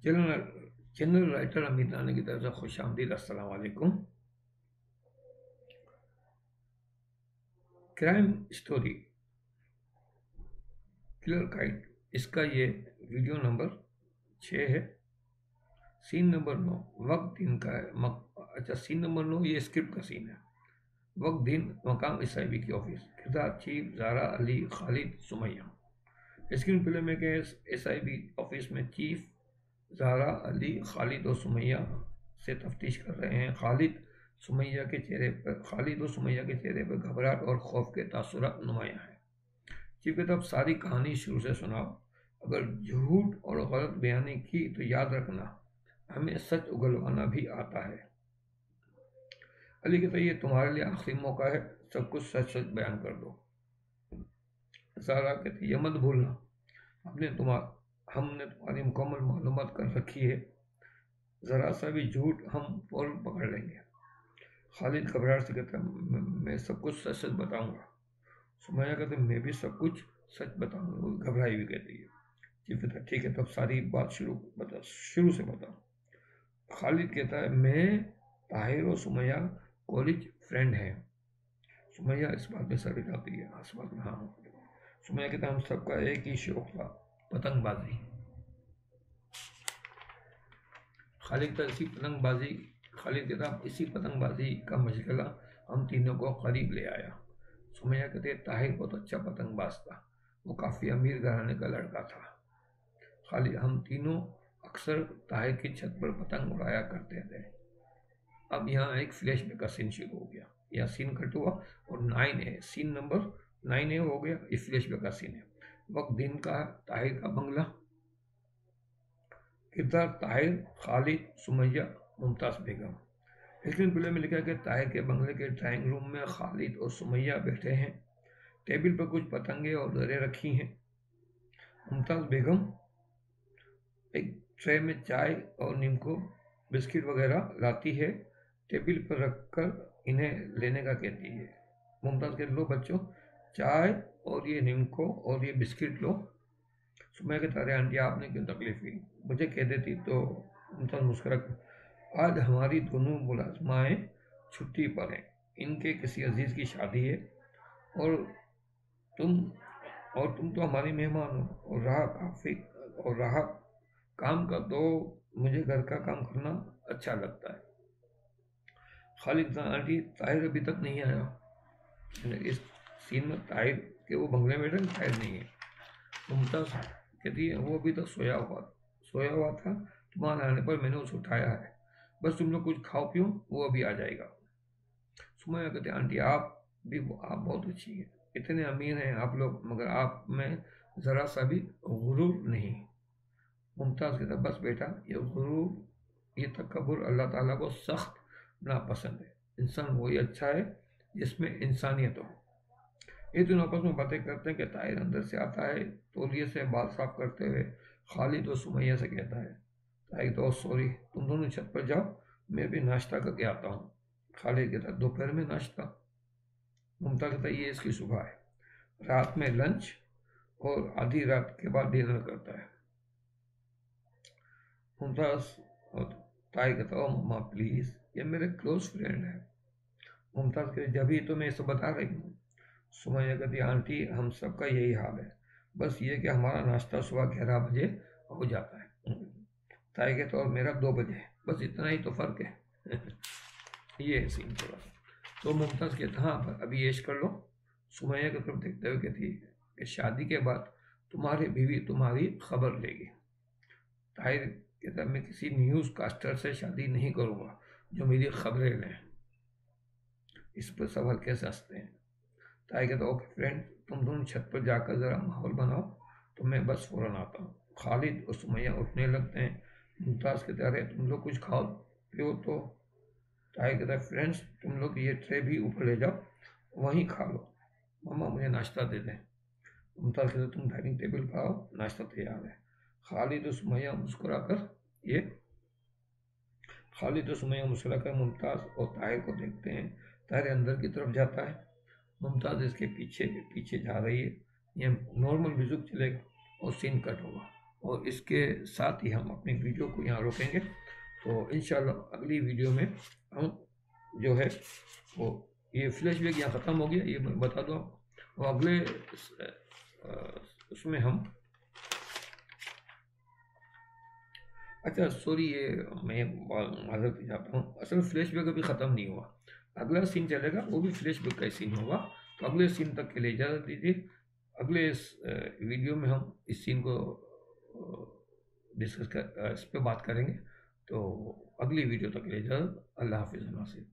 General general writer अमीर नानी की तरफ से खुश आमदीद। अस्सलाम वालेकुम। क्राइम स्टोरी किलर काइट, इसका ये वीडियो नंबर 6 है। सीन नंबर 9 वक्त दिन का है। अच्छा, सीन नंबर 9 ये स्क्रिप्ट का सीन है। वक्त दिन, मकाम एसआईबी की ऑफिस, किरदार chief Zara Ali, Khalid, Sumaiya. Screenplay में के एसआईबी ऑफिस में चीफ ज़ारा अली खालिद और सुमैया से तफ्तीश कर रहे हैं। खालिद और सुमैया के चेहरे पर घबराहट और खौफ के तासुरात नुमायां हैं। चीफ की तरफ सारी कहानी शुरू से सुनाओ। अगर झूठ और गलत बयानी की तो याद रखना, हमें सच उगलवाना भी आता है। अली कहता है, ये तुम्हारे लिए आखिरी मौका है, सब कुछ सच सच बयान कर दो। ज़ारा कहती है, ये मत भूलना, हमने तुम्हारी मुकम्मल मालूमात कर रखी है, ज़रा सा भी झूठ हम फौरन पकड़ लेंगे। खालिद घबराहट से कहता है, मैं सब कुछ सच सच बताऊंगा। सुमैया कहते, मैं भी सब कुछ सच बताऊंगा। वो घबराई हुई कहती है। चीफ कहता है, ठीक है, तब सारी बात शुरू से बता। खालिद कहता है, मैं, ताहिर और सुमैया कॉलेज फ्रेंड हैं। सुमैया इस बात में सर हिलाती है, इस बात में हाँ। सुमैया कहता है, हम सबका एक ही शौक था, पतंगबाजी। खालिद कहता है, इसी पतंगबाजी का मशगला हम तीनों को करीब ले आया। सुमैया कहते हैं, ताहिर बहुत अच्छा पतंगबाज था, वो काफ़ी अमीर घराने का लड़का था। खालिद, हम तीनों अक्सर ताहिर की छत पर पतंग उड़ाया करते थे। अब यहाँ एक फ्लैशबैक का सीन शुरू हो गया। यह सीन कट हुआ और 9 है, सीन नंबर 9 हो गया। इस फ्लैशबैक का सीन है। वक्त दिन का, ताहिर का बंगला, किरदार ताहिर, खालिद, सुमैया, मुमताज़ बेगम। स्क्रीन प्ले में लिखा है कि ताहिर के बंगले के ड्राइंग रूम में खालिद और सुमैया बैठे हैं। टेबल पर कुछ पतंगे और दरें रखी हैं। मुमताज़ बेगम एक ट्रे में चाय और नीमको बिस्किट वगैरह लाती है, टेबल पर रखकर इन्हें लेने का कहती है। मुमताज़ कहती, लो बच्चों, चाय और ये नीमको और ये बिस्किट लो। सुमैया कहता, अरे आंटी, आपने क्यों तकलीफ की, मुझे कह देती तो। मुमताज़ मुस्कुरा कर, आज हमारी दोनों मुलाजमाएँ छुट्टी पर हैं, इनके किसी अजीज़ की शादी है, और तुम तुम तो हमारी मेहमान हो, और रहा काम का, तो मुझे घर का काम करना अच्छा लगता है। खालिद, आंटी, ताहिर अभी तक नहीं आया। इस सीन में ताहिर के वो बंगले में बैठे, ताहिर नहीं है। मुमताज़ कहती है, वो अभी तक सोया हुआ था, तुम्हारे आने पर मैंने उसे उठाया है, बस तुम लोग कुछ खाओ पियो, वो अभी आ जाएगा। सुमैया कहते, आंटी, आप बहुत अच्छी हैं, इतने अमीर हैं आप लोग, मगर आप में ज़रा सा भी गुरूर नहीं। मुमताज़ कहता, बस बेटा, ये तकब्बुर अल्लाह ताला को सख्त नापसंद है। इंसान वही अच्छा है जिसमें इंसानियत हो। ये दोनों आपस में बातें करते हैं कि ताहिर अंदर से आता है, तौलिए से बाल साफ करते हुए खालिद और सुमैया से कहता है, ताहिर, तो सॉरी, तुम दोनों छत पर जाओ, मैं भी नाश्ता करके आता हूँ। खालिद कहता, दोपहर में नाश्ता? मुमताज़ कहता, ये इसकी सुबह है, रात में लंच और आधी रात के बाद डिनर करता है। मुमताज़ और ताहिर कहता, ओ मम्मा प्लीज़, ये मेरे क्लोज फ्रेंड है। मुमताज़ कहती, जब ही तो मैं इसे बता रही हूँ। सुमैया कहती, आंटी, हम सबका यही हाल है, बस ये कि हमारा नाश्ता सुबह 11 बजे हो जाता है, ताहिर कहता, और मेरा 2 बजे, बस इतना ही तो फ़र्क है। ये है सीन थोड़ा सा। तो मुमताज़ कहता, हाँ अभी ऐश कर लो। सुमैया की तरफ देखते हुए कहती है कि शादी के बाद तुम्हारी बीवी तुम्हारी खबर लेगी। ताहिर कहता, मैं किसी न्यूज़ कास्टर से शादी नहीं करूँगा जो मेरी खबरें लें। इस पर सवाल कैसे हंसते हैं। ताहिर कहता, ओके फ्रेंड, तुम दोनों छत पर जाकर ज़रा माहौल बनाओ, तो मैं बस फ़ौरन आता हूँ। खालिद और सुमैया उठने लगते हैं। मुमताज़ कहते, अरे तुम लोग कुछ खाओ पियो तो। ताहिर कहता, फ्रेंड्स, तुम लोग ये ट्रे भी ऊपर ले जाओ, वहीं खा लो, मम्मा मुझे नाश्ता दे दें। मुमताज़ कहते, तुम डाइनिंग टेबल पर आओ, नाश्ता तैयार है। खालिद और सुमैया मुस्कुराकर मुमताज़ और ताहिर को देखते हैं। ताहिर अंदर की तरफ जाता है, मुमताज़ इसके पीछे पीछे जा रही है। यह नॉर्मल म्यूजिक चलेगा और सीन कट होगा। और इसके साथ ही हम अपनी वीडियो को यहाँ रोकेंगे। तो इंशाल्लाह अगली वीडियो में हम जो है वो ये फ्लैशबैक यहाँ ख़त्म हो गया, ये मैं बता दूँ। और अगले उसमें हम, अच्छा सॉरी, ये मैं माजरत चाहता हूँ, असल फ्लैशबैक अभी ख़त्म नहीं हुआ, अगला सीन चलेगा वो भी फ्लैशबैक का ही सीन होगा। तो अगले सीन तक के लिए इजाज़त दीजिए। अगले वीडियो में हम इस सीन को डिस्कस कर, इस पर बात करेंगे। तो अगली वीडियो तक के लिए इजाज़त। अल्लाह हाफिज़ नासिर।